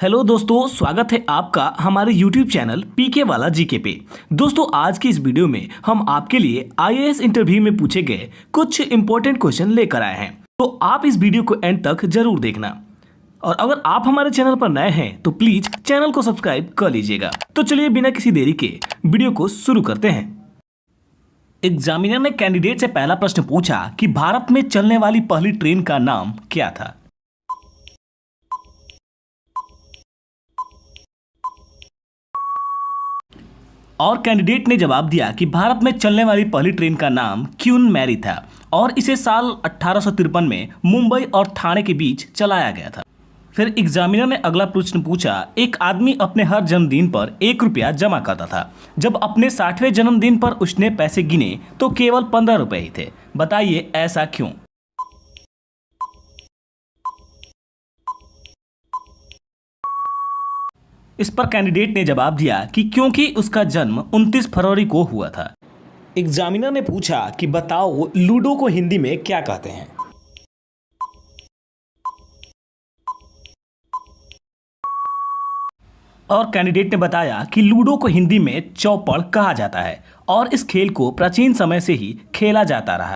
Hello दोस्तों, स्वागत है आपका हमारे YouTube चैनल पीके वाला जीके पे। दोस्तों, आज की इस वीडियो में हम आपके लिए आईएएस इंटरव्यू में पूछे गए कुछ इंपॉर्टेंट क्वेश्चन लेकर आए हैं, तो आप इस वीडियो को एंड तक जरूर देखना। और अगर आप हमारे चैनल पर नए हैं तो प्लीज चैनल को सब्सक्राइब कर लीजिएगा। तो चलिए बिना किसी देरी के वीडियो को शुरू करते हैं। एग्जामिनर ने कैंडिडेट से पहला प्रश्न पूछा कि भारत में चलने वाली पहली ट्रेन का नाम क्या था। और कैंडिडेट ने जवाब दिया कि भारत में चलने वाली पहली ट्रेन का नाम क्वीन मैरी था और इसे साल 1853 में मुंबई और ठाणे के बीच चलाया गया था। फिर एग्जामिनर ने अगला प्रश्न पूछा, एक आदमी अपने हर जन्मदिन पर 1 रुपया जमा करता था। जब अपने 60वें जन्मदिन पर उसने पैसे गिने तो केवल 15 रुपए ही थे। बताइए ऐसा क्यों। इस पर कैंडिडेट ने जवाब दिया कि क्योंकि उसका जन्म 29 फरवरी को हुआ था। एग्जामिनर ने पूछा कि बताओ लूडो को हिंदी में क्या कहते हैं। और कैंडिडेट ने बताया कि लूडो को हिंदी में चौपड़ कहा जाता है और इस खेल को प्राचीन समय से ही खेला जाता रहा।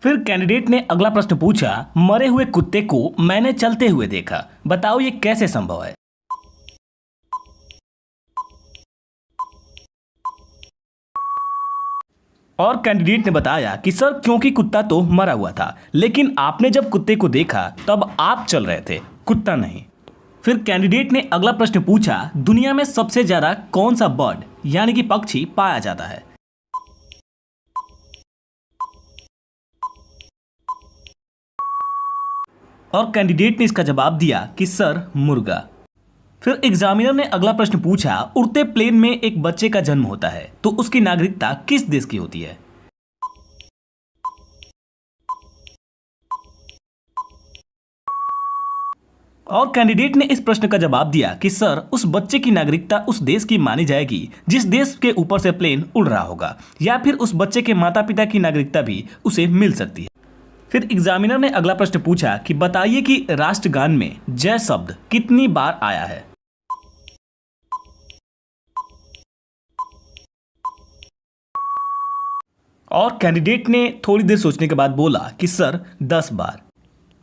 फिर कैंडिडेट ने अगला प्रश्न पूछा, मरे हुए कुत्ते को मैंने चलते हुए देखा। बताओ ये कैसे संभव है। और कैंडिडेट ने बताया कि सर क्योंकि कुत्ता तो मरा हुआ था, लेकिन आपने जब कुत्ते को देखा तब आप चल रहे थे, कुत्ता नहीं। फिर कैंडिडेट ने अगला प्रश्न पूछा, दुनिया में सबसे ज्यादा कौन सा बर्ड यानी कि पक्षी पाया जाता है। और कैंडिडेट ने इसका जवाब दिया कि सर मुर्गा। फिर एग्जामिनर ने अगला प्रश्न पूछा, उड़ते प्लेन में एक बच्चे का जन्म होता है तो उसकी नागरिकता किस देश की होती है। और कैंडिडेट ने इस प्रश्न का जवाब दिया कि सर उस बच्चे की नागरिकता उस देश की मानी जाएगी जिस देश के ऊपर से प्लेन उड़ रहा होगा, या फिर उस बच्चे के माता पिता की नागरिकता भी उसे मिल सकती है। फिर एग्जामिनर ने अगला प्रश्न पूछा कि बताइए कि राष्ट्रगान में जय शब्द कितनी बार आया है। और कैंडिडेट ने थोड़ी देर सोचने के बाद बोला कि सर 10 बार।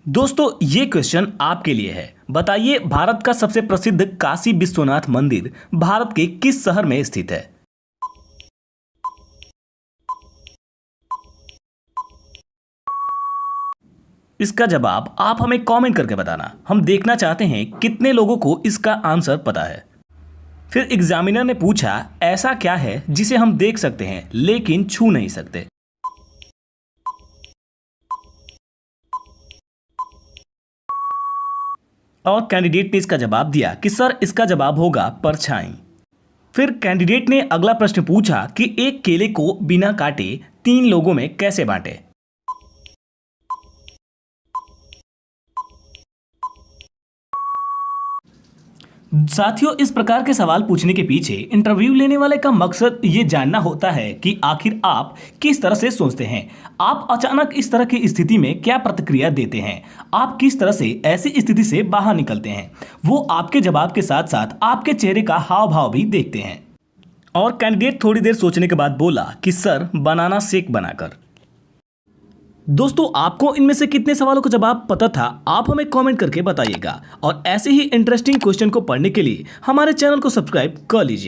दोस्तों, ये क्वेश्चन आपके लिए है। बताइए भारत का सबसे प्रसिद्ध काशी विश्वनाथ मंदिर भारत के किस शहर में स्थित है। इसका जवाब आप हमें कमेंट करके बताना। हम देखना चाहते हैं कितने लोगों को इसका आंसर पता है। फिर एग्जामिनर ने पूछा, ऐसा क्या है जिसे हम देख सकते हैं लेकिन छू नहीं सकते। और कैंडिडेट ने इसका जवाब दिया कि सर इसका जवाब होगा परछाई। फिर कैंडिडेट ने अगला प्रश्न पूछा कि एक केले को बिना काटे 3 लोगों में कैसे बांटे। साथियों, इस प्रकार के सवाल पूछने के पीछे इंटरव्यू लेने वाले का मकसद ये जानना होता है कि आखिर आप किस तरह से सोचते हैं, आप अचानक इस तरह की स्थिति में क्या प्रतिक्रिया देते हैं, आप किस तरह से ऐसी स्थिति से बाहर निकलते हैं। वो आपके जवाब के साथ साथ आपके चेहरे का हाव भाव भी देखते हैं। और कैंडिडेट थोड़ी देर सोचने के बाद बोला कि सर बनाना शेक बनाकर। दोस्तों, आपको इनमें से कितने सवालों का जवाब पता था, आप हमें कमेंट करके बताइएगा। और ऐसे ही इंटरेस्टिंग क्वेश्चन को पढ़ने के लिए हमारे चैनल को सब्सक्राइब कर लीजिए।